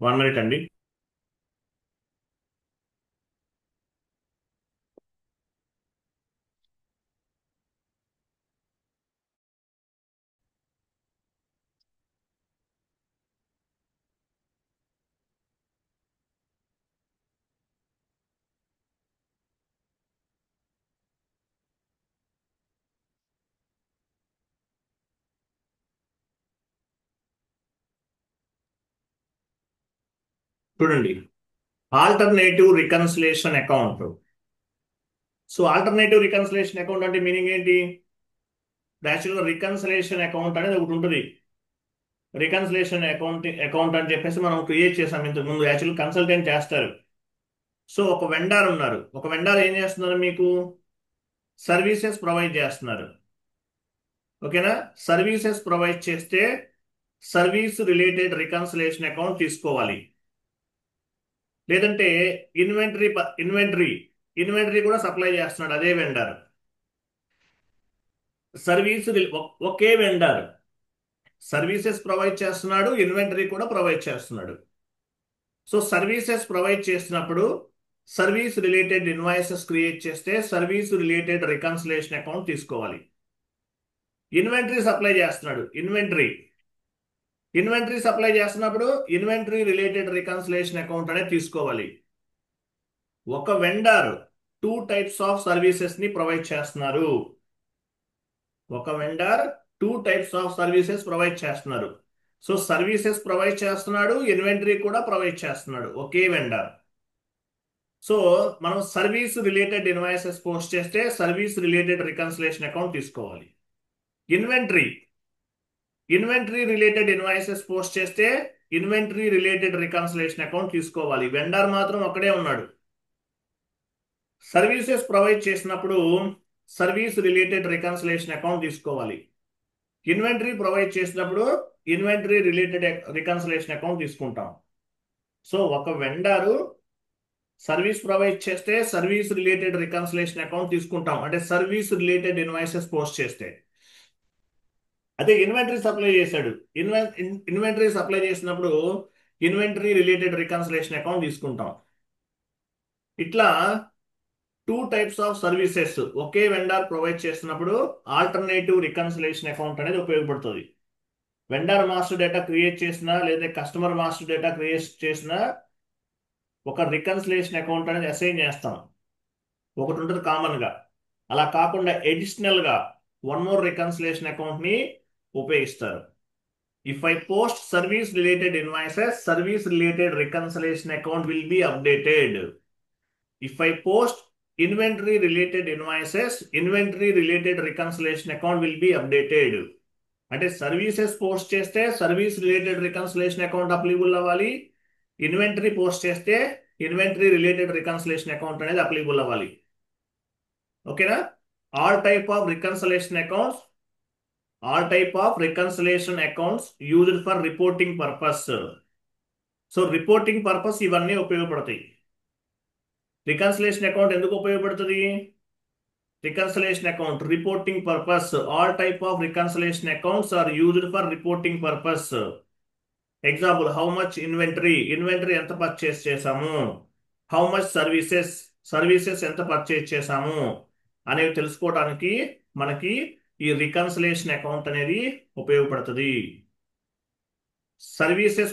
1 minute అండి. చూడండి, alternative reconciliation account. So alternative reconciliation account అంటే మీనింగ్ ఏంటి? యాక్చువల్గా రికన్సిలేషన్ అకౌంట్ అనేది ఒకటి ఉంటుంది. రికన్సిలేషన్ అకౌంట్ అని చెప్పేసి మనం క్రియేట్ చేసాం ఇంతకు ముందు. యాక్చువల్ కన్సల్టెంట్ చేస్తారు. సో ఒక వెండార్ ఉన్నారు. ఒక వెండార్ ఏం చేస్తున్నారు? మీకు సర్వీసెస్ ప్రొవైడ్ చేస్తున్నారు. ఓకేనా? సర్వీసెస్ ప్రొవైడ్ చేస్తే సర్వీస్ రిలేటెడ్ రికన్సిలేషన్ అకౌంట్ తీసుకోవాలి. లేదంటే ఇన్వెంటరీ ఇన్వెంటరీ ఇన్వెంటరీ కూడా సప్లై చేస్తున్నాడు అదే వెండర్. సర్వీస్ ఒకే వెండర్ సర్వీసెస్ ప్రొవైడ్ చేస్తున్నాడు, ఇన్వెంటరీ కూడా ప్రొవైడ్ చేస్తున్నాడు. సో సర్వీసెస్ ప్రొవైడ్ చేసినప్పుడు సర్వీస్ రిలేటెడ్ ఇన్వాయిసెస్ క్రియేట్ చేస్తే సర్వీస్ రిలేటెడ్ రికన్సిలేషన్ అకౌంట్ తీసుకోవాలి. ఇన్వెంటరీ సప్లై చేస్తున్నాడు, ఇన్వెంటరీ సప్లై చేస్తున్నప్పుడు ఇన్వెంటరీ రిలేటెడ్ రికన్సిలేషన్ అకౌంట్ అనేది తీసుకోవాలి. ఒక వెండర్ 2 టైప్స్ ఆఫ్ సర్వీసెస్ ని ప్రొవైడ్ చేస్తున్నారు. ఒక vendor 2 types of services provide చేస్తున్నారు. సో సర్వీసెస్ ప్రొవైడ్ చేస్తున్నాడు, ఇన్వెంటరీ కూడా ప్రొవైడ్ చేస్తున్నాడు ఒకే వెండర్. సో మనం సర్వీస్ రిలేటెడ్ ఇన్వాయిసెస్ పోస్ట్ చేస్తే సర్వీస్ రిలేటెడ్ రికన్సిలేషన్ అకౌంట్ తీసుకోవాలి. Inventory inventory related invoices post చేస్తే ఇన్వెంటరీ రిలేటెడ్ రికన్సిలేషన్ అకౌంట్ తీసుకోవాలి. వెండర్ మాత్రం ఒకడే ఉన్నాడు. సర్వీసెస్ ప్రొవైడ్ చేసినప్పుడు సర్వీస్ రిలేటెడ్ రికన్సిలేషన్ అకౌంట్ తీసుకోవాలి. ఇన్వెంటరీ ప్రొవైడ్ చేసినప్పుడు ఇన్వెంటరీ రిలేటెడ్ రికన్సిలేషన్ అకౌంట్ తీసుకుంటాం. సో ఒక వెండరు సర్వీస్ ప్రొవైడ్ చేస్తే సర్వీస్ రిలేటెడ్ రికన్సిలేషన్ అకౌంట్ తీసుకుంటాం, అంటే సర్వీస్ రిలేటెడ్ ఇన్వాయిసెస్ పోస్ట్ చేస్తే. అదే ఇన్వెంటరీ సప్లై చేశాడు, ఇన్వెంటరీ సప్లై చేసినప్పుడు ఇన్వెంటరీ రిలేటెడ్ రికన్సిలేషన్ అకౌంట్ తీసుకుంటాం. ఇట్లా 2 టైప్స్ ఆఫ్ సర్వీసెస్ ఒకే వెండర్ ప్రొవైడ్ చేస్తున్నప్పుడు ఆల్టర్నేటివ్ రికన్సిలేషన్ అకౌంట్ అనేది ఉపయోగపడుతుంది. వెండర్ మాస్టర్ డేటా క్రియేట్ చేసినా లేదా కస్టమర్ మాస్టర్ డేటా క్రియేట్ చేసినా ఒక రికన్సిలేషన్ అకౌంట్ అనేది అసైన్ చేస్తాం. ఒకటి ఉంటుంది కామన్ గా. అలా కాకుండా అడిషనల్ గా 1 మోర్ రికన్సిలేషన్ అకౌంట్ ని ఉపయోగిస్తారు. If I post service related invoices, service related reconciliation account will be updated. If I post inventory related invoices, inventory related reconciliation account will be updated. అంటే services post చేస్తే service related reconciliation account applicable అవ్వాలి. Inventory post చేస్తే inventory related reconciliation account అనేది applicable అవ్వాలి. ఓకేనా? All type of reconciliation accounts all type of reconciliation accounts used for reporting purpose. So reporting purpose ఇవన్నీ ఉపయోగపడతాయి. Reconciliation account ఎందుకు ఉపయోగపడుతుంది? Reconciliation account reporting purpose. All type of reconciliation accounts are used for reporting purpose. Example, how much inventory ఎంత purchase చేసాము, how much services ఎంత purchase చేసాము అనేవి తెలుసుకోవడానికి మనకి ఈ రికన్సిలేషన్ అకౌంట్ అనేది ఉపయోగపడుతుంది. సర్వీసెస్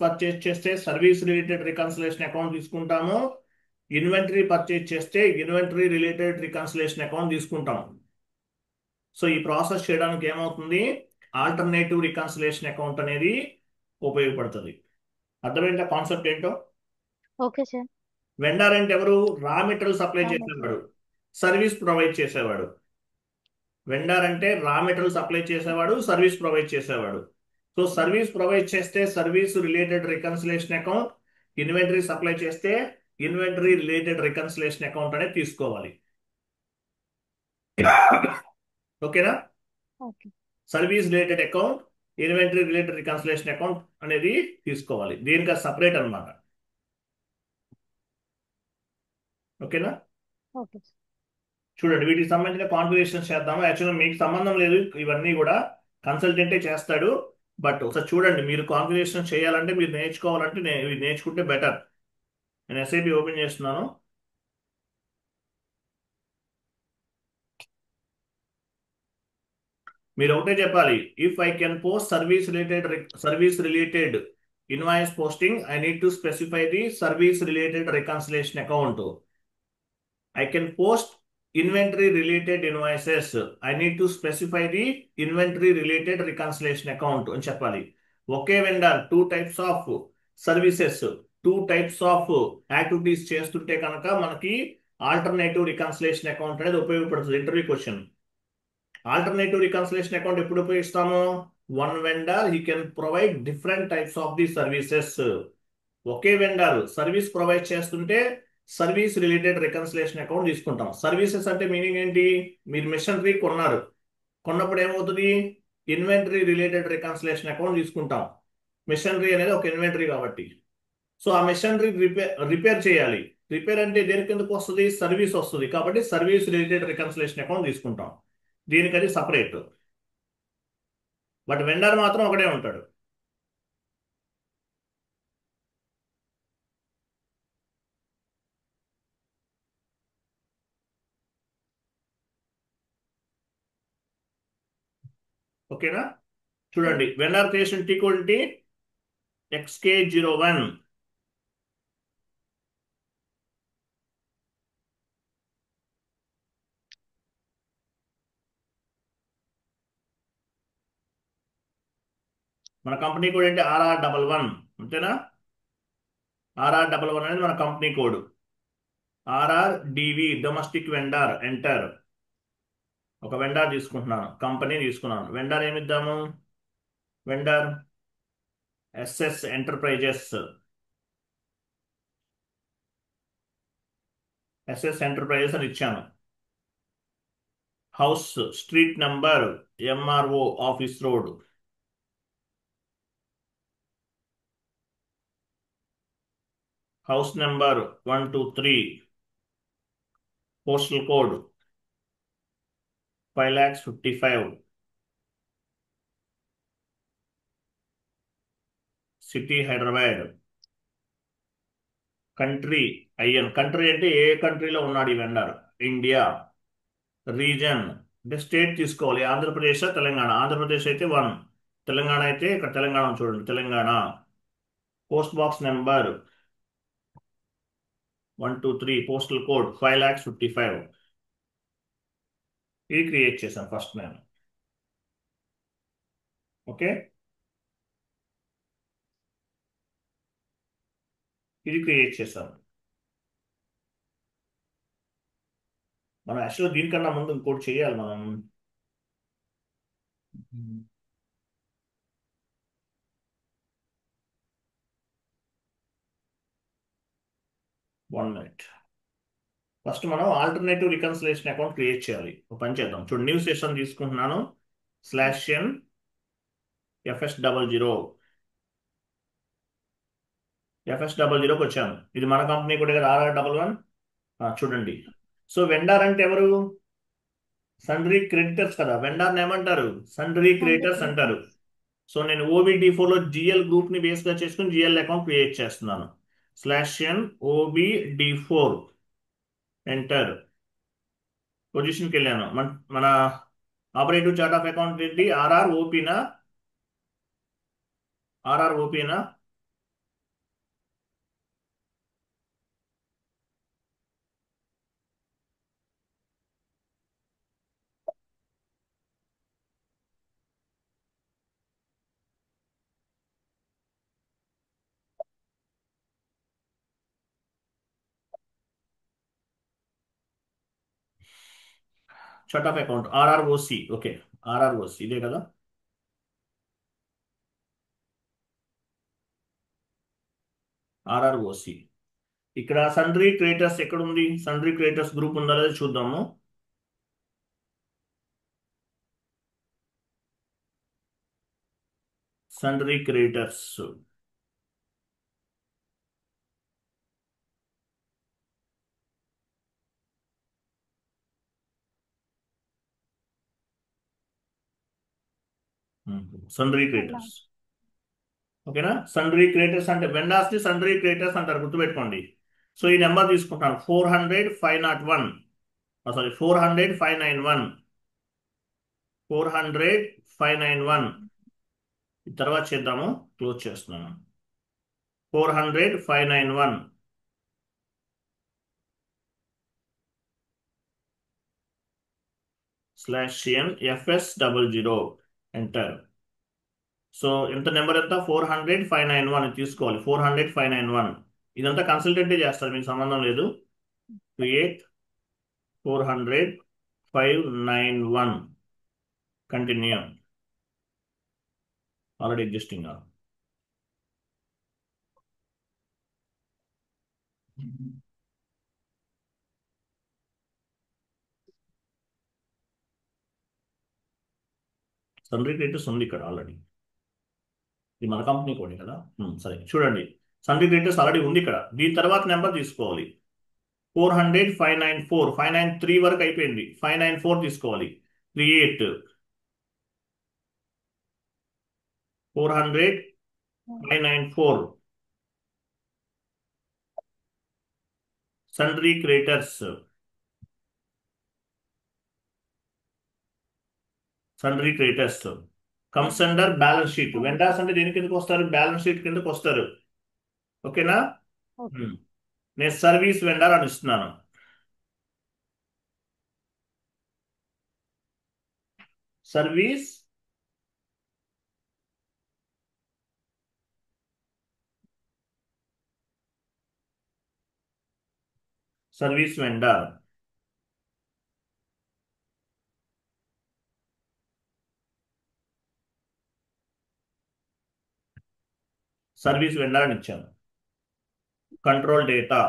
పర్చేస్ చేస్తే సర్వీస్ రిలేటెడ్ రికన్సిలేషన్ అకౌంట్ తీసుకుంటాము. ఇన్వెంటరీ పర్చేస్ చేస్తే ఇన్వెంటరీ రిలేటెడ్ రికన్సిలేషన్ అకౌంట్ తీసుకుంటాం. సో ఈ ప్రాసెస్ చేయడానికి ఏమవుతుంది? ఆల్టర్నేటివ్ రికన్సిలేషన్ అకౌంట్ అనేది ఉపయోగపడుతుంది. అర్థమైందా కాన్సెప్ట్ ఏంటో? Okay sir. వెండర్ అంటే ఎవరు? రా మెటీరియల్ సప్లై రా చేసేవాడు, మెటీరియల్. సర్వీస్ ప్రొవైడ్ చేసేవాడు. వెండర్ అంటే రా మెటీరియల్ సప్లై చేసేవాడు, సర్వీస్ ప్రొవైడ్ చేసేవాడు. సో సర్వీస్ ప్రొవైడ్ చేస్తే service related reconciliation account, inventory supply చేస్తే ఇన్వెంటరీ రిలేటెడ్ రికన్సిలేషన్ అకౌంట్ అనేది తీసుకోవాలి. ఓకేనా? Okay. Service related account, inventory related reconciliation account అనేది తీసుకోవాలి. దీనికి సపరేట్ అన్నమాట. ఓకేనా? Okay sir. చూడండి, వీటికి సంబంధించిన కాన్ఫిగరేషన్స్ చేద్దాము. యాక్చువల్గా మీకు సంబంధం లేదు, ఇవన్నీ కూడా కన్సల్టెంటే చేస్తాడు. బట్ ఒకసారి చూడండి, మీరు కాన్ఫిగరేషన్ చేయాలంటే, మీరు నేర్చుకోవాలంటే ఇవి నేర్చుకుంటే బెటర్. నేను ఎస్ఐపి ఓపెన్ చేస్తున్నాను. మీరు ఒకటే చెప్పాలి, if I can post service related invoice posting, I need to specify the service related reconciliation account. I can post inventory related invoices. I need to specify the inventory related reconciliation account అని చెప్పాలి. ఒకే vendor two types of services, two types of activities చేస్తుంటే కనుక మనకి alternative reconciliation account అనేది ఉపయోగపడుతుంది. Interview question. Alternative reconciliation account ఎప్పుడు ఉపయోగిస్తాము? One vendor he can provide different types of the services. ఒకే వెండర్ సర్వీస్ ప్రొవైడ్ చేస్తుంటే సర్వీస్ రిలేటెడ్ రికన్సిలేషన్ అకౌంట్ తీసుకుంటాం. సర్వీసెస్ అంటే మీనింగ్ ఏంటి? మీరు మిషనరీ కొన్నారు, కొన్నప్పుడు ఏమవుతుంది? ఇన్వెంటరీ రిలేటెడ్ రికన్సిలేషన్ అకౌంట్ తీసుకుంటాం. మిషనరీ అనేది ఒక ఇన్వెంటరీ కాబట్టి. సో ఆ మిషనరీ రిపేర్ చేయాలి. రిపేర్ అంటే దేని కిందకు వస్తుంది? సర్వీస్ వస్తుంది కాబట్టి సర్వీస్ రిలేటెడ్ రికన్సిలేషన్ అకౌంట్ తీసుకుంటాం. దీనికది సపరేట్. బట్ వెండర్ మాత్రం ఒకడే ఉంటాడు. ఓకేనా? చూడండి, వెండర్ క్రియేషన్ టీ కోడ్ ఏంటి? XK01. మన కంపెనీ కోడ్ ఏంటి? RR11. అంతేనా? RR11 అనేది మన company code. RRDV domestic vendor enter. ఒక వెండర్ తీసుకుంటున్నాను, కంపెనీ తీసుకున్నాను. Vendor ఏమిద్దాము? Vendor SS enterprises. SS enterprises అని ఇచ్చాను. House, street number, MRO office road. House number 123. Postal code 5,55,000. City Hyderabad. Country IN. Country అంటే ఏ కంట్రీలో ఉన్నాడు ఈ వెండర్? ఇండియా. రీజన్ అంటే స్టేట్ తీసుకోవాలి. ఆంధ్రప్రదేశ్, తెలంగాణ. ఆంధ్రప్రదేశ్ అయితే 1, తెలంగాణ అయితే ఇక్కడ తెలంగాణ చూడండి, Telangana. Post box number 123. Postal code 5,55,000. ఇది క్రియేట్ చేశాను ఫస్ట్ నేను. ఓకే, ఇది క్రియేట్ చేశాను. మనం యాక్చువల్గా దీనికన్నా ముందు ఇంకోటి చేయాలి మనం. 1 minute. ఫస్ట్ మనం ఆల్టర్నేటివ్ రికన్సిలేషన్ అకౌంట్ క్రియేట్ చేయాలి. ఒక పని చేద్దాం. చూడండి, న్యూ సెషన్ తీసుకుంటున్నాను. /n FS00. FS00కి వచ్చాను. ఇది మన కంపెనీ కూడా కదా, RR11. చూడండి, సో వెండర్ అంటే ఎవరు? సన్రీ క్రెడిటర్స్ కదా. వెండర్ ఏమంటారు? సన్రీ సండే క్రెడిటర్స్ అంటారు. క్రియేటర్స్. సో నేను OBD4లో GL గ్రూప్ ని బేస్ గా చేసుకుని GL అకౌంట్ క్రియేట్ చేస్తున్నాను. /n OBD4 enter. పొజిషన్కి వెళ్ళాను. మన ఆపరేటివ్ చార్ట్ ఆఫ్ అకౌంట్ ఏంటి? RROPనా? Chart of account RROC. Okay, RROC ఇదే కదా. RROC. ఇక్కడ సన్రీ క్రియేటర్స్ ఎక్కడ ఉంది? సన్రీ క్రియేటర్స్ గ్రూప్ ఉందా లేదా చూద్దాము. సన్రీ క్రియేటర్స్. సన్రీ అలా. క్రియేటర్స్. ఓకేనా. సన్రీ క్రియేటర్స్ అంటే వెండార్స్ ని సన్రీ క్రియేటర్స్ అంటారు, గుర్తుపెట్టుకోండి. సో ఈ నెంబర్ తీసుకుంటాను 400,501, సారీ 400,591, 400,591. తర్వాత చేద్దాము, క్లోజ్ చేస్తున్నాను. 400,591 /CM/FS00 ఎంటర్. సో ఎంత నెంబర్ ఎంత 400,591 తీసుకోవాలి. 400,591 ఇదంతా కన్సల్టెంటే చేస్తారు, మీకు సంబంధం లేదు. Create 400,591 continue. Already existing. Sundry creators ఉంది ఇక్కడ ఆల్రెడీ. ఇది మన కంపెనీ కోడ్ కదా. సరే చూడండి, సన్రీ క్రియేటర్స్ ఆల్రెడీ ఉంది ఇక్కడ. దీని తర్వాత నెంబర్ తీసుకోవాలి. 400,594, 593 వరకు అయిపోయింది. 594 తీసుకోవాలి. Create 400,594 sundry creators. Sundry creators comes under balance sheet. Vendors అంటే దేని కిందకు వస్తారు? బ్యాలెన్స్ షీట్ కిందకు వస్తారు. ఓకేనా. ఓకే. ఉమ్. నేను సర్వీస్ వెండర్ అని ఇస్తున్నాను. Service service vendor. Service vendor అని ఇచ్చాను. Control data.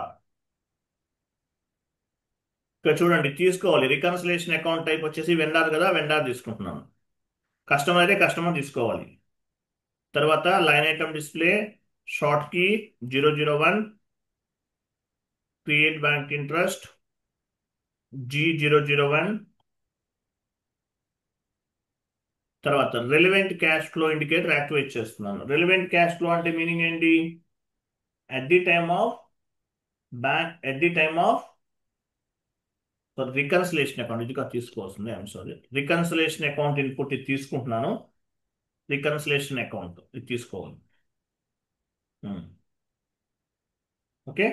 ఇక్కడ చూడండి, తీసుకోవాలి. రికన్సిలేషన్ అకౌంట్ టైప్ వచ్చేసి వెండార్ కదా, వెండార్ తీసుకుంటున్నాను. కస్టమర్ అయితే కస్టమర్ తీసుకోవాలి. తర్వాత line item display, short key 001, create bank interest G001. తర్వాత relevant cash flow indicator activate చేస్తున్నాను. రెలివెంట్ క్యాష్ ఫ్లో అంటే మీనింగ్ ఏంటి? At the time of reconciliation account, ఇది తీసుకోవాల్సింది. I'm sorry, reconciliation account input ఇది తీసుకుంటున్నాను. రికన్సిలేషన్ అకౌంట్ ఇది తీసుకోవాలి. ఓకే.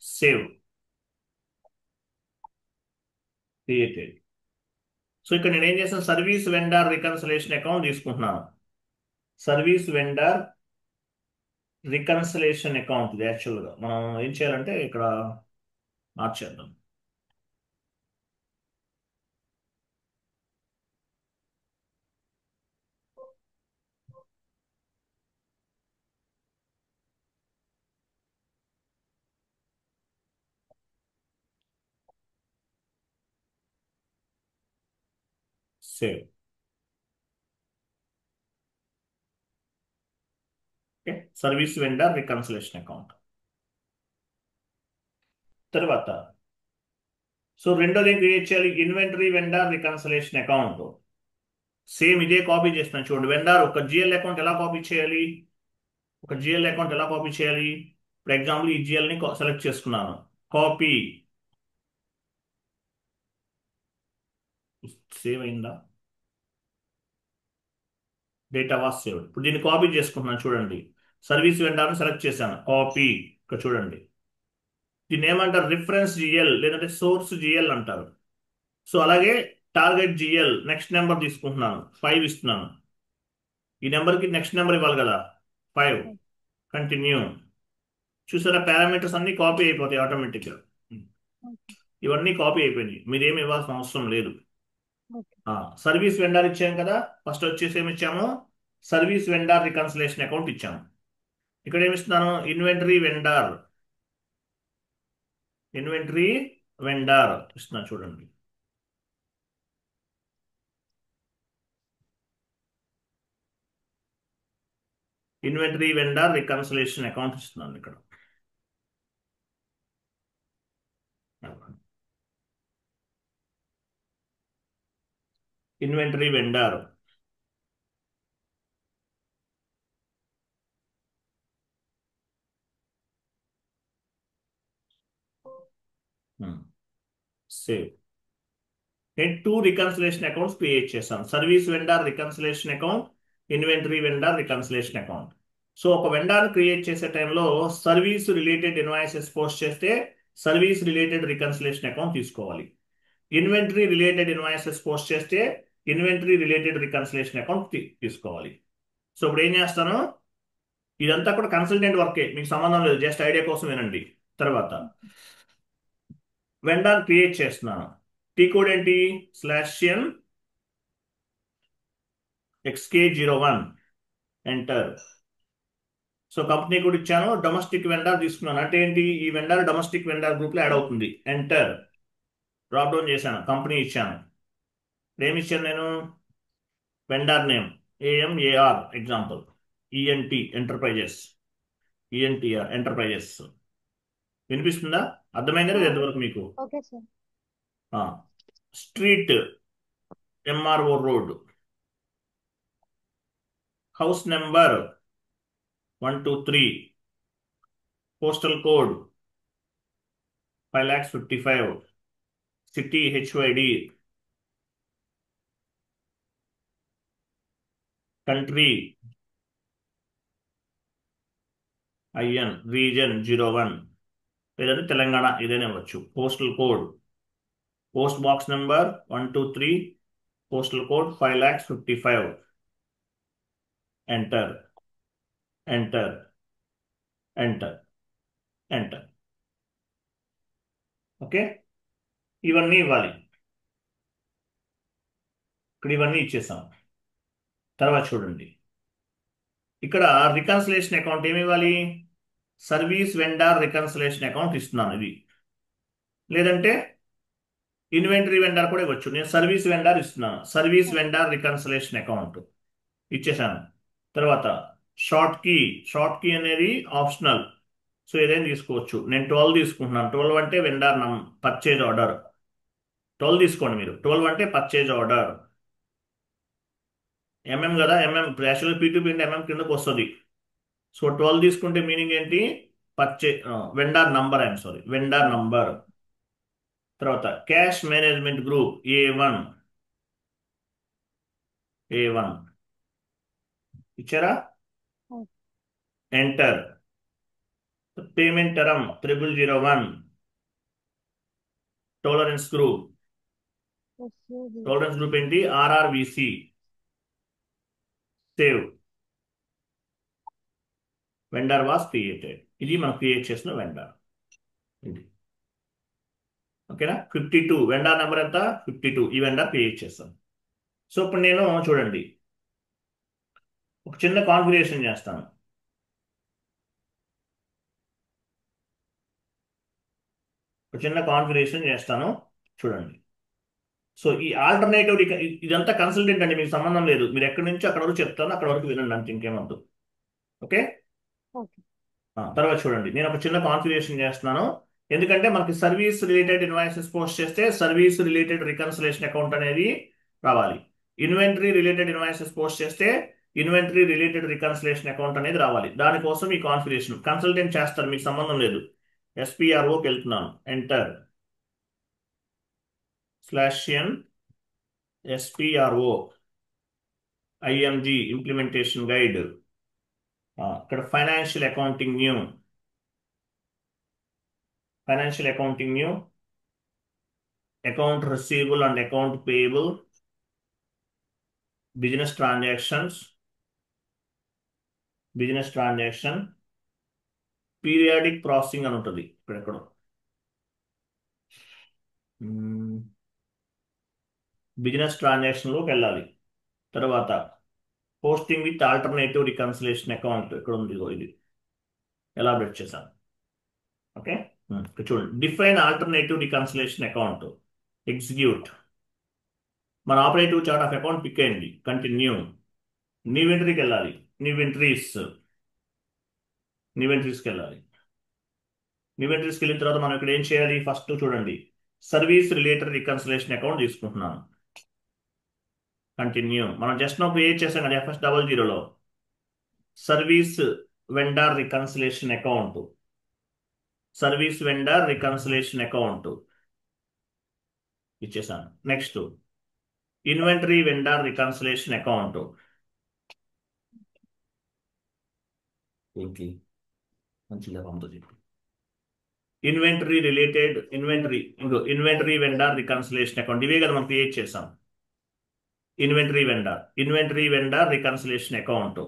Save, created. సో ఇక్కడ నేను ఏం చేస్తాను, సర్వీస్ వెండర్ రికన్సిలేషన్ అకౌంట్ తీసుకుంటున్నాను. సర్వీస్ వెండర్ రికన్సిలేషన్ అకౌంట్ ఇది యాక్చువల్గా మనం ఏం చేయాలంటే ఇక్కడ మార్చేద్దాం. Save. Okay, service vendor reconciliation account. తర్వాత సో రెండోది ఏం క్రియేట్ చేయాలి? Inventory vendor reconciliation account. Same ఇదే కాపీ చేస్తున్నాను చూడండి. వెండర్ ఒక జిఎల్ అకౌంట్ ఎలా కాపీ చేయాలి? ఫర్ ఎగ్జాంపుల్ ఈ జిఎల్ ని సెలెక్ట్ చేసుకున్నాను. కాపీ. సేవ్ అయిందా? Data was saved. ఇప్పుడు దీన్ని కాపీ చేసుకుంటున్నాను చూడండి. సర్వీస్ వెండర్ని సెలెక్ట్ చేశాను, కాపీ. ఇక్కడ చూడండి, దీన్ని ఏమంటారు? రిఫరెన్స్ జిఎల్ లేదంటే సోర్స్ జిఎల్ అంటారు. సో అలాగే టార్గెట్ జిఎల్ నెక్స్ట్ నెంబర్ తీసుకుంటున్నాను, 5 ఇస్తున్నాను. ఈ నెంబర్కి నెక్స్ట్ నెంబర్ ఇవ్వాలి కదా, 5. కంటిన్యూ. చూసారా, పారామీటర్స్ అన్ని కాపీ అయిపోతాయి ఆటోమేటిక్గా. ఇవన్నీ కాపీ అయిపోయినాయి, మీరేమి ఇవ్వాల్సిన అవసరం లేదు. ఓకే. సర్వీస్ వెండర్ ఇచ్చాం కదా. ఫస్ట్ వచ్చేసి ఏమి ఇచ్చాము? సర్వీస్ వెండర్ రికన్సిలేషన్ అకౌంట్ ఇచ్చాము. ఇక్కడ ఏమి ఇస్తున్నాను? ఇన్వెంటరీ వెండర్ ఇస్తున్నాను చూడండి. ఇన్వెంటరీ వెండర్ రికన్సిలేషన్ అకౌంట్ ఇస్తున్నాను ఇక్కడ. Inventory vendor save. నేను టూ రికన్సిలేషన్ అకౌంట్స్ క్రియేట్ చేశాను. Service vendor reconciliation account, inventory vendor reconciliation account. So ఒక వెండార్ క్రియేట్ చేసే టైంలో సర్వీస్ రిలేటెడ్ ఇన్వాయిసెస్ పోస్ట్ చేస్తే సర్వీస్ రిలేటెడ్ రికన్సిలేషన్ అకౌంట్ తీసుకోవాలి. ఇన్వెంటరీ రిలేటెడ్ ఇన్వాయిసెస్ పోస్ట్ చేస్తే ఇన్వెంటరీ రిలేటెడ్ రికన్సిలేషన్ అకౌంట్ తీసుకోవాలి. So ఇప్పుడు ఏం చేస్తాను, ఇదంతా కూడా కన్సల్టెంట్ వర్కే, మీకు సంబంధం లేదు, జస్ట్ ఐడియా కోసం వినండి. తర్వాత వెండార్ క్రియేట్ చేస్తున్నాను. టీ కోడ్ ఏంటి, /n xk01 enter. So company కూడా ఇచ్చాను, డొమెస్టిక్ వెండార్ తీసుకున్నాను. అంటే ఏంటి, ఈ వెండార్ డొమెస్టిక్ వెండార్ గ్రూప్ లో యాడ్ అవుతుంది. ఎంటర్. డ్రాప్ డౌన్ చేశాను, కంపెనీ ఇచ్చాను. ఏమి ఇచ్చాను నేను, vendor name AMAR example, ENT enterprises, ENTR enterprises. వినిపిస్తుందా, అర్థమైందా లేదా ఎంతవరకు మీకు? Okay sir. Street MRO road, house number 123, postal code 5,55,000, city HYD, country IN, region 01, లేదంటే తెలంగాణ ఏదైనా ఇవ్వచ్చు. Postal code, post box number 123, postal code 5,55,000. Enter, enter, enter, enter. Okay, ఇవన్నీ ఇవ్వాలి. ఇక్కడ ఇవన్నీ ఇచ్చేసాం. తర్వాత చూడండి, ఇక్కడ రికన్సిలేషన్ అకౌంట్ ఏమి ఇవ్వాలి, సర్వీస్ వెండార్ రికన్సిలేషన్ అకౌంట్ ఇస్తున్నాను ఇది. లేదంటే ఇన్వెంటరీ వెండార్ కూడా ఇవ్వచ్చు. నేను సర్వీస్ వెండార్ ఇస్తున్నాను, సర్వీస్ వెండార్ రికన్సిలేషన్ అకౌంట్ ఇచ్చేసాను. తర్వాత షార్ట్ కీ అనేది ఆప్షనల్, సో ఏదైనా తీసుకోవచ్చు. నేను 12 తీసుకుంటున్నాను. 12 అంటే వెండార్ పర్చేజ్ ఆర్డర్. 12 తీసుకోండి మీరు. 12 అంటే పర్చేజ్ ఆర్డర్. కదా, యాక్చువల్గా P2P అంటే కిందకు వస్తుంది. సో 12 తీసుకుంటే మీనింగ్ ఏంటి, వెండార్ నంబర్, వెండార్ నంబర్. తర్వాత క్యాష్ మేనేజ్మెంట్ గ్రూప్ A1 ఇచ్చారా, enter. Payment term 0001, tolerance group ఏంటి, RRVC, save. Vendor was created. ఇది మనం క్రియేట్ చేసిన వెండర్ ఇది. ఓకేనా, 52 వెండర్ నెంబర్ ఎంత, 52. ఈ వెండర్ క్రియేట్ చేస్తాం. సో ఇప్పుడు నేను చూడండి ఒక చిన్న కాన్ఫిగరేషన్ చేస్తాను. చూడండి. సో ఈ ఆల్టర్నేటివ్ ఇదంతా కన్సల్టెంట్ అండి, మీకు సంబంధం లేదు. మీరు ఎక్కడి నుంచి అక్కడ వరకు చెప్తాను, అక్కడ వరకు వినండి అంతే, ఇంకేమద్దు. Okay, okay. తర్వాత చూడండి, నేను ఒక చిన్న కాన్ఫిగరేషన్ చేస్తున్నాను. ఎందుకంటే మనకి సర్వీస్ రిలేటెడ్ ఇన్వాయిసెస్ పోస్ట్ చేస్తే సర్వీస్ రిలేటెడ్ రికన్సిలేషన్ అకౌంట్ అనేది రావాలి. ఇన్వెంటరీ రిలేటెడ్ ఇన్వాయిసెస్ పోస్ట్ చేస్తే ఇన్వెంటరీ రిలేటెడ్ రికన్సిలేషన్ అకౌంట్ అనేది రావాలి. దానికోసం ఈ కాన్ఫిగరేషన్ కన్సల్టెంట్ చేస్తారు, మీకు సంబంధం లేదు. SPROకి వెళ్తున్నాను, enter. /n SPRO IMG implementation guide. ఇక్కడ financial accounting new, account receivable and account payable, business transaction, periodic processing అని ఉంటుంది ఇక్కడెక్కడో. బిజినెస్ ట్రాన్సాక్షన్లోకి వెళ్ళాలి. తర్వాత posting with alternative reconciliation account ఇక్కడ ఉంది, ఇది ఎలాబరేట్ చేశాను. ఓకే, ఇక్కడ చూడండి, define alternative reconciliation account, execute. మన operative chart of account pick అయింది, కంటిన్యూ. న్యూ ఎంట్రీకి వెళ్ళాలి, న్యూ ఎంట్రీస్కి వెళ్ళాలి. న్యూ ఎంట్రీస్కి వెళ్ళిన తర్వాత మనం ఇక్కడ ఏం చేయాలి, ఫస్ట్ చూడండి, సర్వీస్ రిలేటెడ్ రికన్సిలేషన్ అకౌంట్ తీసుకుంటున్నాను. కంటిన్యూ. మనం జస్ట్ నో క్రియేట్ చేసాం కదా FS00లో, సర్వీస్ వెండార్ రికన్సిలేషన్ అకౌంట్. ఇచ్చేసాను. Next inventory vendor reconciliation account. ఏంటి మంచిగా పంపుతుంది. ఇన్వెంటరీ వెండర్ రికన్సిలేషన్ అకౌంట్ ఇవే కదా మనం క్రియేట్ చేసాం. Inventory vendor reconciliation account,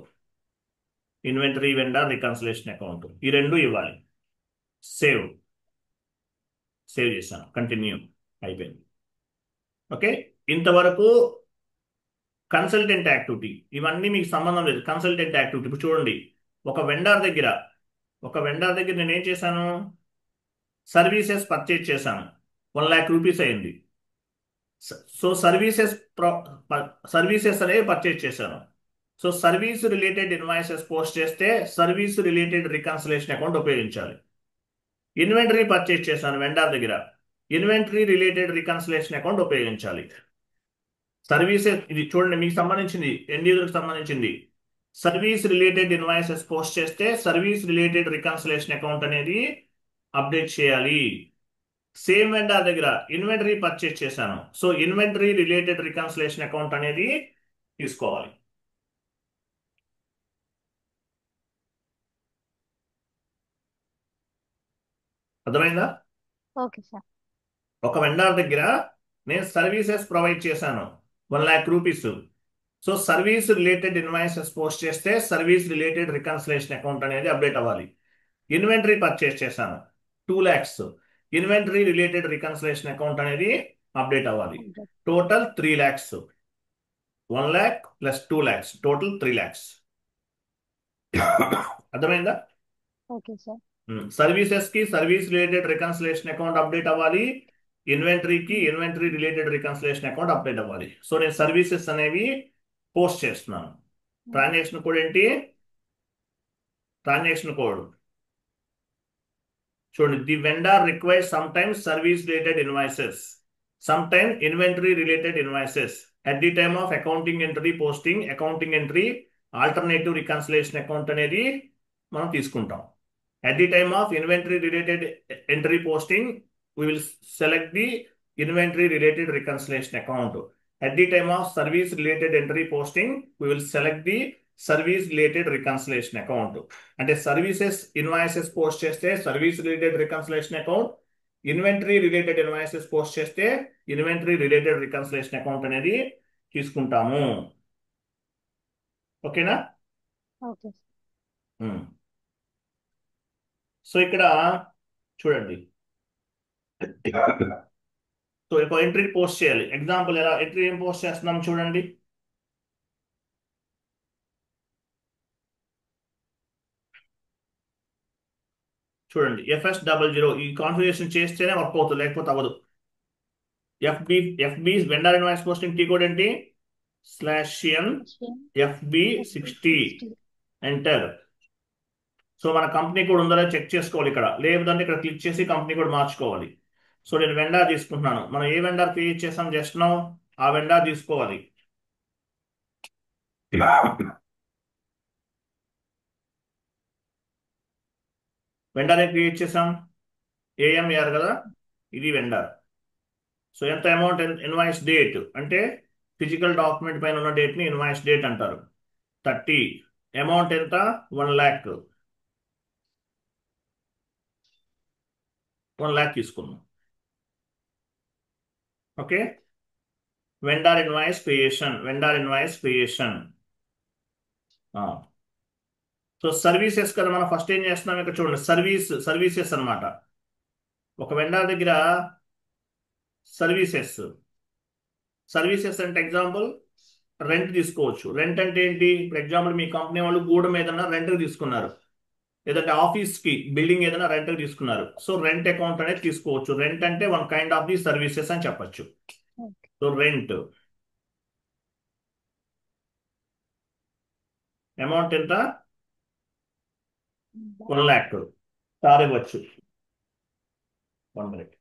inventory vendor reconciliation account ఈ రెండు ఇవ్వాలి. సేవ్ సేవ్ చేశాను. కంటిన్యూ అయిపోయింది. ఓకే, ఇంతవరకు కన్సల్టెంట్ యాక్టివిటీ ఇవన్నీ మీకు సంబంధం లేదు. కన్సల్టెంట్ యాక్టివిటీ ఇప్పుడు చూడండి, ఒక వెండర్ దగ్గర నేను ఏం చేశాను, సర్వీసెస్ పర్చేజ్ చేశాను, 1,00,000 రూపీస్ అయింది. సో సర్వీసెస్ అనేవి పర్చేజ్ చేశాను. So service related invoices post చేస్తే సర్వీస్ రిలేటెడ్ రికన్సిలేషన్ అకౌంట్ ఉపయోగించాలి. ఇన్వెంటరీ పర్చేజ్ చేశాను వెండర్ దగ్గర, ఇన్వెంటరీ రిలేటెడ్ రికన్సిలేషన్ అకౌంట్ ఉపయోగించాలి. సర్వీసెస్ ఇది చూడండి, మీకు సంబంధించింది, ఎండ్ యూజర్కి సంబంధించింది. సర్వీస్ రిలేటెడ్ ఇన్వాయిసెస్ పోస్ట్ చేస్తే సర్వీస్ రిలేటెడ్ రికన్సిలేషన్ అకౌంట్ అనేది అప్డేట్ చేయాలి. సేమ్ వెండర్ దగ్గర ఇన్వెంటరీ పర్చేజ్ చేశాను, so inventory related reconciliation account అనేది తీసుకోవాలి. అర్థమైందా? Okay sir. ఒక వెండర్ దగ్గర నేను సర్వీసెస్ ప్రొవైడ్ చేశాను, 1,00,000 rupees. So service related invoices post చేస్తే సర్వీస్ రిలేటెడ్ రికన్సిలేషన్ అకౌంట్ అనేది అప్డేట్ అవ్వాలి. ఇన్వెంటరీ పర్చేస్ చేశాను, 2,00,000. ఇన్వెంటరీ రిలేటెడ్ రికన్సిలేషన్ అకౌంట్ అనేది అప్డేట్ అవ్వాలి. టోటల్ 3,00,000. 1,00,000 plus 2,00,000 total 3,00,000. అర్థమైందా? Okay sir. సర్వీసెస్ కి service related reconciliation account update అవ్వాలి, ఇన్వెంటరీకి inventory related reconciliation account update అవ్వాలి. సో నేను సర్వీసెస్ అనేవి పోస్ట్ చేస్తున్నాను. ట్రాన్సాక్షన్ కోడ్ ఏంటి? ట్రాన్సాక్షన్ కోడ్ చూడండి, the vendor requires some times service related invoices, some time inventory related invoices. At the time of accounting entry posting accounting entry alternative reconciliation account అనేది మనం తీసుకుంటాం. At the time of inventory related entry posting, we will select the inventory related reconciliation account. At the time of service related entry posting, we will select the service related reconciliation account. అంటే services invoices post చేస్తే service related reconciliation account, inventory related invoices post చేస్తే inventory related reconciliation account అనేది తీసుకుంటాము. ఓకేనా? Okay. So ఇక్కడ చూడండి, so ఒక entry post చేయాలి. ఎగ్జాంపుల్ ఎలా ఎంట్రీ ఏం పోస్ట్ చేస్తున్నాం చూడండి. చూడండి, FS00 ఈ కాన్ఫిగరేషన్ చేస్తేనే వర్క్ అవుతుంది, లేకపోతే అవ్వదు. FB vendor invoice posting tea code ఏంటి? /n FB60 enter. సో మన కంపెనీ కోడ్ ఉందో చెక్ చేసుకోవాలి ఇక్కడ, లేదంటే ఇక్కడ క్లిక్ చేసి కంపెనీ కోడ్ మార్చుకోవాలి. సో నేను వెండర్ తీసుకుంటున్నాను. మనం ఏ వెండర్ క్రియేట్ చేసాం జస్ట్ నౌ ఆ వెండర్ తీసుకోవాలి. వెండర్ క్రియేట్ చేసాం, AMAR కదా, ఇది వెండర్. సో ఎంత అమౌంట్, ఇన్వాయిస్ డేట్ అంటే ఫిజికల్ డాక్యుమెంట్ పైన ఉన్న డేట్ని ఇన్వాయిస్ డేట్ అంటారు, 30. అమౌంట్ ఎంత? 1,00,000. 1,00,000 తీసుకున్నాం. Okay, vendor invoice creation. So services కదా, మనం ఫస్ట్ ఏం చేస్తున్నాం ఇక్కడ చూడండి, సర్వీసెస్ అన్నమాట. ఒక వెండర్ దగ్గర సర్వీసెస్ అంటే ఎగ్జాంపుల్ రెంట్ తీసుకోవచ్చు. రెంట్ అంటే ఏంటి? ఇప్పుడు ఎగ్జాంపుల్ మీ కంపెనీ వాళ్ళు గూడెం ఏదైనా రెంట్ తీసుకున్నారు, లేదంటే ఆఫీస్ కి బిల్డింగ్ ఏదైనా రెంట్ తీసుకున్నారు. సో రెంట్ అకౌంట్ అనేది తీసుకోవచ్చు. రెంట్ అంటే one kind of the services అని చెప్పొచ్చు. సో రెంట్ అమౌంట్ ఎంత? 1,00,000. కార్ ఇవ్వచ్చు 1 minute.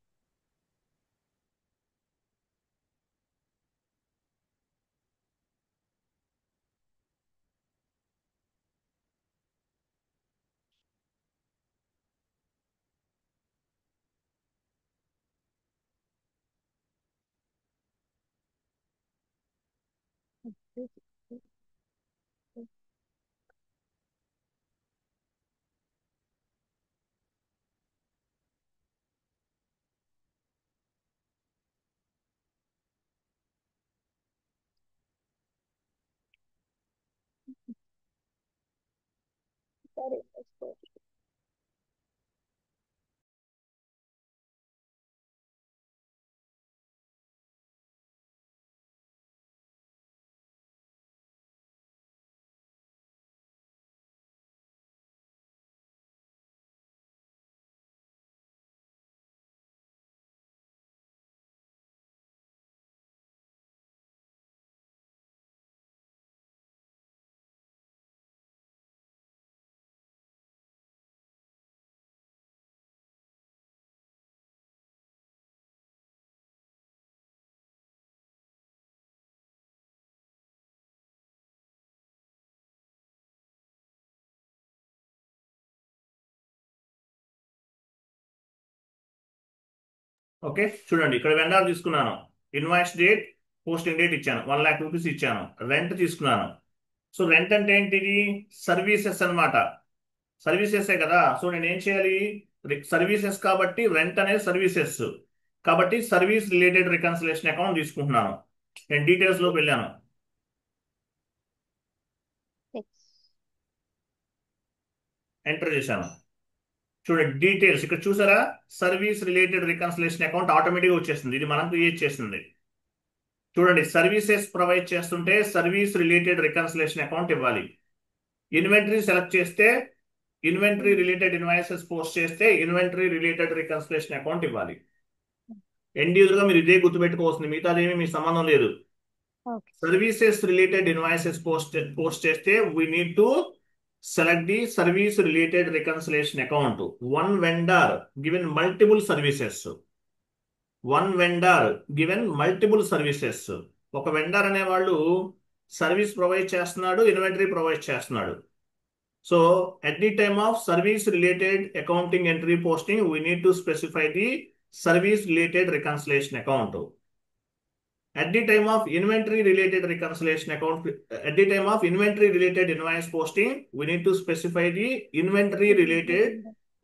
సరే. ఓకే, చూడండి ఇక్కడ వెండార్ తీసుకున్నాను. ఇన్వాయిస్ డేట్, పోస్టింగ్ డేట్ ఇచ్చాను, 1,00,000 రూపీస్ ఇచ్చాను. రెంట్ తీసుకున్నాను. సో రెంట్ అంటే ఏంటిది? సర్వీసెస్ అన్నమాట. సర్వీసెసే కదా. సో నేను ఏం చేయాలి? సర్వీసెస్ కాబట్టి రెంట్ అనేది సర్వీసెస్ కాబట్టి సర్వీస్ రిలేటెడ్ రికన్సిలేషన్ అకౌంట్ తీసుకుంటున్నాను. నేను డీటెయిల్స్ లోకి వెళ్ళాను, 6. ఎంటర్ చేశాను. చూడండి డీటెయిల్స్ ఇక్కడ చూసారా? సర్వీస్ రిలేటెడ్ రికన్సిలేషన్ అకౌంట్ ఆటోమేటిక్గా వచ్చేస్తుంది. ఇది మనం క్రియేట్ చేసింది. చూడండి, సర్వీసెస్ ప్రొవైడ్ చేస్తుంటే సర్వీస్ రిలేటెడ్ రికన్సిలేషన్ అకౌంట్ ఇవ్వాలి. ఇన్వెంటరీ సెలెక్ట్ చేస్తే ఇన్వెంటరీ రిలేటెడ్ ఇన్వాయిసెస్ పోస్ట్ చేస్తే ఇన్వెంటరీ రిలేటెడ్ రికన్సిలేషన్ అకౌంట్ ఇవ్వాలి. ఎండ్ యూజర్ గా మీరు ఇదే గుర్తుపెట్టుకోవాల్సింది, మిగతాదేమీ మీ సంబంధం లేదు. Okay. Services related invoices post చేస్తే we need to select the service related reconciliation account. One vendor given multiple services. One vendor given multiple services. ఒక వెండర్ అనేవాళ్ళు సర్వీస్ ప్రొవైడ్ చేస్తున్నాడు, ఇన్వెంటరీ ప్రొవైడ్ చేస్తున్నాడు. So at the time of service related accounting entry posting we need to specify the service related reconciliation account. At the time of inventory related reconciliation account, at the time of inventory related invoice posting, we need to specify the inventory related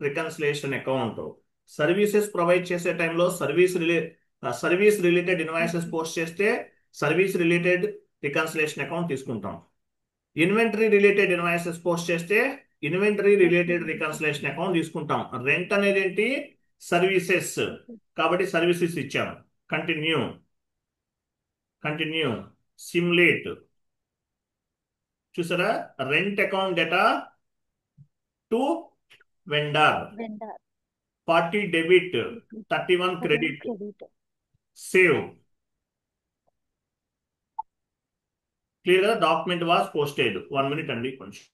reconciliation account. Services provide చేసే టైంలో service related invoices post చేస్తే service related reconciliation account తీసుకుంటాం. Inventory related invoices post చేస్తే inventory related reconciliation account తీసుకుంటాం. Rent అనేది ఏంటి? Services కాబట్టి services ఇచ్చాము. Continue simulate. చూసారా? Rent account data to vendor, 40 debit, 31 credit. Save. Clear గా డాక్యుమెంట్ వాస్ పోస్టెడ్. 1 minute అండి కొంచెం.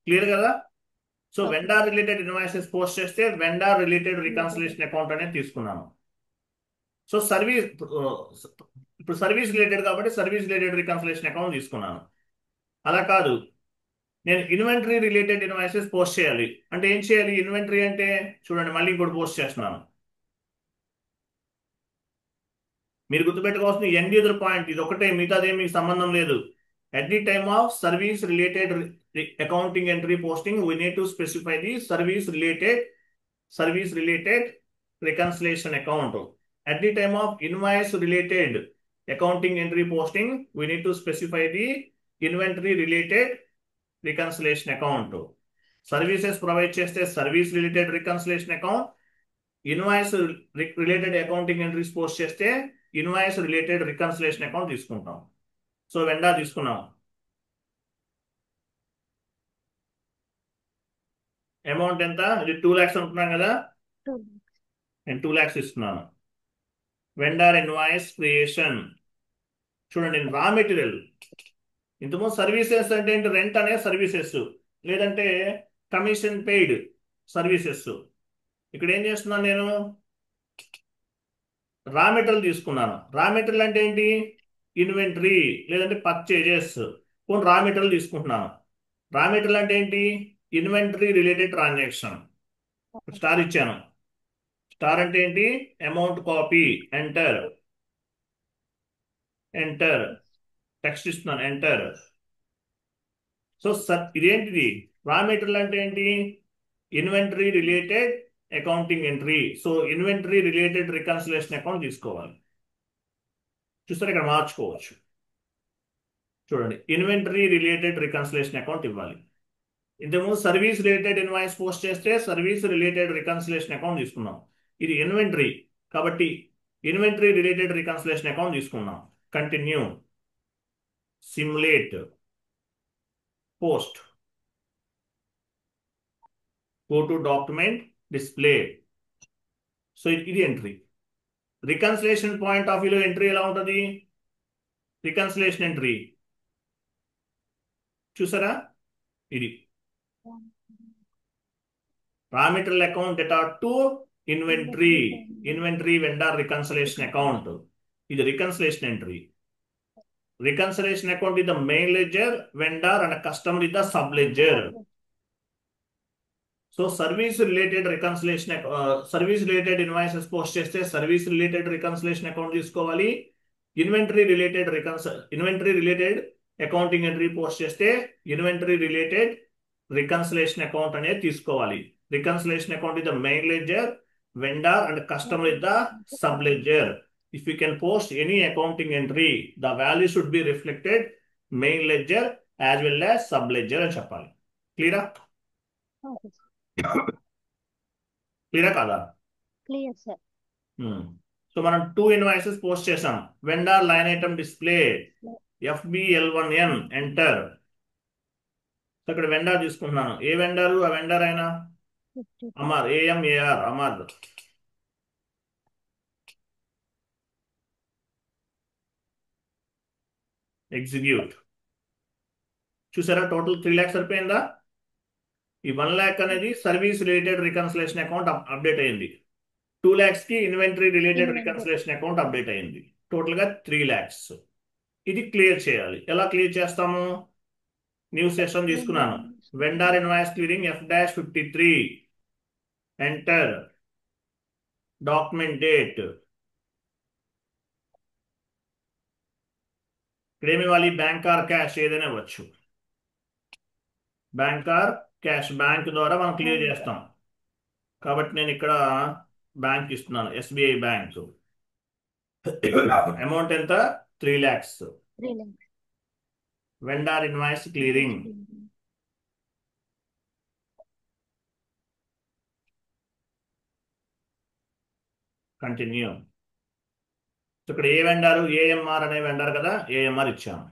క్లియర్ కదా? So vendor related invoices post చేస్తే వెండర్ రిలేటెడ్ రికన్సిలేషన్ అకౌంట్ అనేది తీసుకున్నాను. సో ఇప్పుడు సర్వీస్ రిలేటెడ్ కాబట్టి సర్వీస్ రిలేటెడ్ రికన్సిలేషన్ అకౌంట్ తీసుకున్నాను. అలా కాదు, నేను ఇన్వెంటరీ రిలేటెడ్ ఇన్వాయిసెస్ పోస్ట్ చేయాలి అంటే ఏం చేయాలి? ఇన్వెంటరీ అంటే చూడండి, మళ్ళీ ఇంకోటి పోస్ట్ చేస్తున్నాను. మీరు గుర్తుపెట్టుకోవాల్సిన ఎండ్ యూజర్ పాయింట్ ఇది ఒకటే, మిగతాదేం మీకు సంబంధం లేదు. At the time of service related accounting entry posting, we need to specify the service related reconciliation account. At the time of invoice related accounting entry posting, we need to specify the inventory related reconciliation account. Services provide చేస్తే service related reconciliation account. Invoice related accounting entries post చేస్తే invoice related reconciliation account తీసుకుంటాం. So vendor తీసుకున్నాం. Amount ఎంత? ఇది 2 lakhs అనుకున్నాం కదా, నేను 2 lakhs ఇస్తున్నాను. Vendor invoice creation. చూడండి, రా మెటీరియల్. ఇంతకుముందు సర్వీసెస్ అంటే ఏంటి? రెంట్ అనే సర్వీసెస్, లేదంటే కమిషన్ పెయిడ్ సర్వీసెస్. ఇక్కడ ఏం చేస్తున్నాను నేను? రా మెటీరియల్ తీసుకున్నాను. రా మెటీరియల్ అంటే ఏంటి? ఇన్వెంటరీ లేదంటే పర్చేజెస్. కొన్ని రా మెటీరియల్ తీసుకుంటున్నాను. రా మెటీరియల్ అంటే ఏంటి? Inventory related transaction. స్టార్ ఇచ్చాను. స్టార్ అంటే ఏంటి? Amount copy. Enter. Enter. Text ఇస్తున్నాను. ఎంటర్. సో ఇదేంటిది? రా మెటీరియల్ అంటే ఏంటి? Inventory related accounting entry. So inventory related reconciliation account తీసుకోవాలి. చూస్తారు, ఇక్కడ మార్చుకోవచ్చు. చూడండి, ఇన్వెంటరీ రిలేటెడ్ రికన్సిలేషన్ అకౌంట్ ఇవ్వాలి. ఇంతకుముందు సర్వీస్ రిలేటెడ్ ఇన్వాయిస్ పోస్ట్ చేస్తే సర్వీస్ రిలేటెడ్ రికన్సిలేషన్ అకౌంట్ తీసుకున్నాం. ఇది ఇన్వెంటరీ కాబట్టి ఇన్వెంటరీ రిలేటెడ్ రికన్సిలేషన్ అకౌంట్ తీసుకున్నాం. Continue. Simulate. Post. Go to document. Display. So ఇది ఎంట్రీ. రికన్సిలేషన్ పాయింట్ ఆఫ్ వ్యూలో ఎంట్రీ ఎలా ఉంటుంది? రికన్సిలేషన్ ఎంట్రీ చూసారా? ఇది raw material account data to inventory. Inventory vendor reconciliation account. ఇది reconciliation entry. Reconciliation account is the main ledger, vendor and customer is the sub ledger. So service related reconciliation, service related invoices post చేస్తే service related reconciliation account తీసుకోవాలి. Inventory related accounting entry post చేస్తే inventory related reconciliation account అనేది తీసుకోవాలి. Reconciliation account is the main ledger, vendor and customer is the sub ledger. If you can post any accounting entry, the value should be reflected main ledger as well as sub ledger అని చెప్పాలి. క్లియరా? Okay sir. క్లియరా కాదా? Clear sir. So మనం 2 invoices post చేసాం. Vendor line item display FBL1N enter. So ఇక్కడ vendor తీసుకుంటున్నాను. ఏ వెండర్? ఆ వెండర్ అయినా 50. అమర్. AMAR అమర్. ఎగ్జిక్యూట్. చూసారా, టోటల్ 3 lakhs సరిపోయిందా? ఈ 1 lakh అనేది service related reconciliation account update అయింది. 2 lakhs కి inventory related inventory. Reconciliation account update అయింది. టోటల్ గా 3 lakhs. ఇది క్లియర్ చేయాలి. ఎలా క్లియర్ చేస్తాము? న్యూ సెషన్ తీసుకున్నాను. Vendor invoice clearing F-53 enter. Document date. ఇక్కడ ఏమి ఇవ్వాలి? బ్యాంక్ ఆర్ క్యాష్ ఏదైనా ఇవ్వచ్చు. Bank or cash. బ్యాంక్ ద్వారా మనం క్లియర్ చేస్తాం కాబట్టి నేను ఇక్కడ బ్యాంక్ ఇస్తున్నాను. SBI bank. అమౌంట్ ఎంత? 3 lakhs. 3 lakhs. Vendor invoice clearing. Continue. ఇక్కడ ఏ వెండర్? AMR అనే వెండర్ కదా, AMR ఇచ్చాము.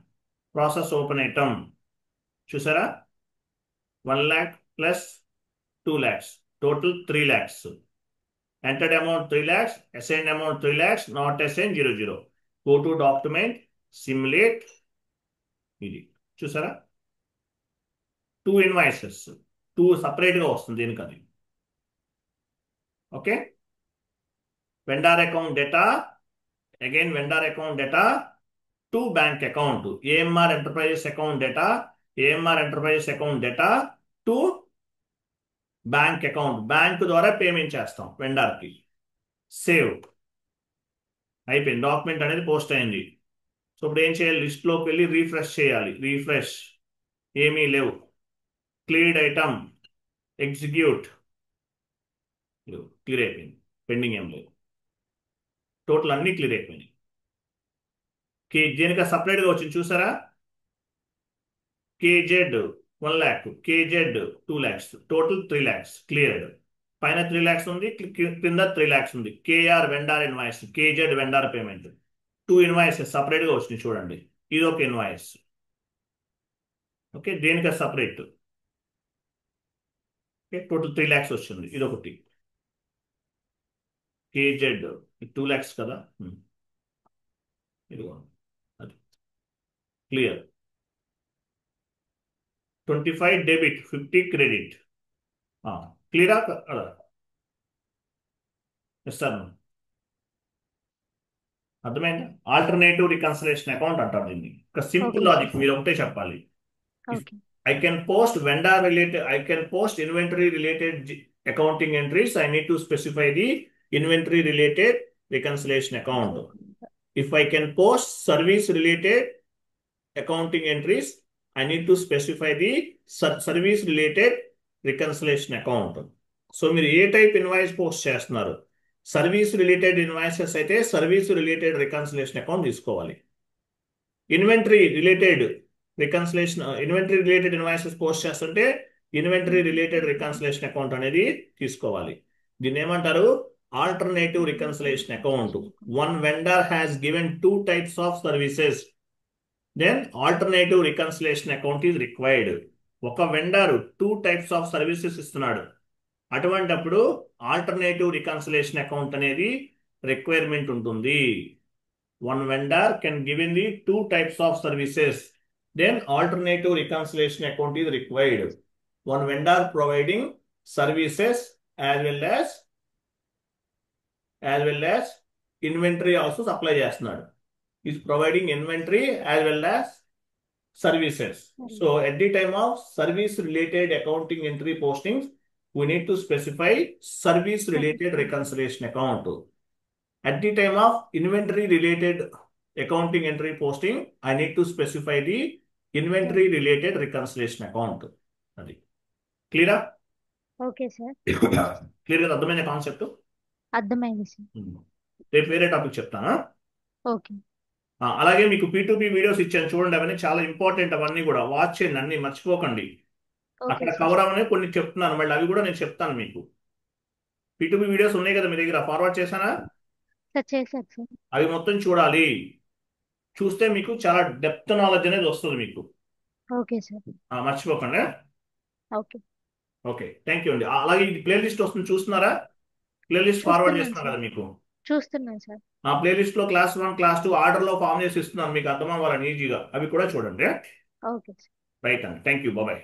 Process open item. చూసారా, 1 lakh plus 2 lakhs total 3 lakhs. Entered amount 3 lakhs, assigned amount 3 lakhs, not assign 00. Go to document, simulate. ఇది చూసారా, 2 invoices. 2 separate గా వస్తుంది దీనికి. అది okay. Vendor account data, again vendor account data to bank account. AMR enterprises account data, AMR enterprises account data to bank account. Bank ద్వారా payment చేస్తాం vendor కి. Save. అయిపోయింది. డాక్యుమెంట్ అనేది పోస్ట్ అయింది. సో ఇప్పుడు ఏం చేయాలి? లిస్ట్ లోకి వెళ్ళి రీఫ్రెష్ చేయాలి. రీఫ్రెష్. ఏమీ లేవు. Cleared item. ఎగ్జిక్యూట్. క్లియర్ అయిపోయింది. పెండింగ్ ఏం లేదు. టోటల్ అన్ని క్లియర్ అయిపోయినాయి. దేనిక సపరేట్ గా వచ్చింది చూసారా? KZ 1 lakh, KZ 2 lakhs, total 3 lakhs cleared. పైన 3 lakhs ఉంది, కింద 3 lakhs ఉంది. KR vendor invoice, KZ vendor payment. 2 invoices separate గా వచ్చినాయి చూడండి. ఇది ఒక ఇన్వాయిస్. ఓకే, దేనిక సపరేట్. ఓకే, టోటల్ 3 lakhs వచ్చింది. ఇది ఒకటి. KZ 2 lakhs కదా. ఇది అది క్లియర్. 25 debit, 50 credit. క్లియరా? ఇస్తాను. అర్థమైంది? ఆల్టర్నేటివ్ రికన్సిలేషన్ అకౌంట్ అంటారు దీన్ని. ఒక సింపుల్ ఓకే సార్. లాజిక్ మీరు ఒకటే చెప్పాలి. If I can post vendor related, I can post inventory related accounting entries, I need to specify the inventory related reconciliation account. If I can post service related accounting entries, I need to specify the service related reconciliation account. So మీరు ఏ type invoice post చేస్తున్నారు? Service related invoices అయితే service related reconciliation account తీసుకోవాలి. Inventory related invoices post చేస్తుంటే inventory related reconciliation account అనేది తీసుకోవాలి. దీన్ని ఏమంటారు? Alternative reconciliation account. One vendor has given two types of services, then alternative reconciliation account is required. ఒక vendor two types of services ఇస్తున్నాడు, అటువంటప్పుడు alternative reconciliation account అనేది requirement ఉంటుంది. One vendor can give in the two types of services, then alternative reconciliation account is required. One vendor providing services as well as inventory also supply చేస్తున్నాడు. Is providing inventory as well as services. So at the time of service related accounting entry postings, we need to specify service related reconciliation account. At the time of inventory related accounting entry posting, I need to specify the inventory related reconciliation account. అది క్లియరా? Okay sir. Clear గా అర్థమైన concept? అర్థమైంది sir. రేపు వేరే topic చెప్తానా? Okay. అలాగే మీకు P2P వీడియోస్ ఇచ్చాను చూడండి, అవన్నీ చాలా ఇంపార్టెంట్, అవన్నీ కూడా వాచ్ చేయండి, అన్ని మర్చిపోకండి. ఓకే అక్కడ సార్. కవర్ అవనే కొన్ని చెప్తున్నాను, మళ్ళీ అవి కూడా నేను చెప్తాను మీకు. P2P వీడియోస్ ఉన్నాయి కదా మీ దగ్గర, ఫార్వర్డ్ చేశానా? సార్ చేశారు సార్. అవి మొత్తం చూడాలి. చూస్తే మీకు చాలా డెప్త్ నాలెడ్జ్ అనేది వస్తుంది మీకు. Okay sir. మర్చిపోకండి. ఓకే. ఓకే, థ్యాంక్ యూ అండి. అలాగే ఇది ప్లేలిస్ట్ వస్తుంది, చూస్తున్నారా? ప్లేలిస్ట్ ఫార్వర్డ్ చూస్తున్నాను చేస్తున్నా సార్. కదా మీకు. చూస్తున్నాను సార్. ఆ ప్లేలిస్ట్ లో క్లాస్ 1 క్లాస్ 2 ఆర్డర్ లో ఫామ్ చేసి ఇస్తున్నాను, మీకు అర్థం అవ్వాలని ఈజీగా. అవి కూడా చూడండి. Okay sir. రైట్ అండి, థ్యాంక్ యూ, బాయ్.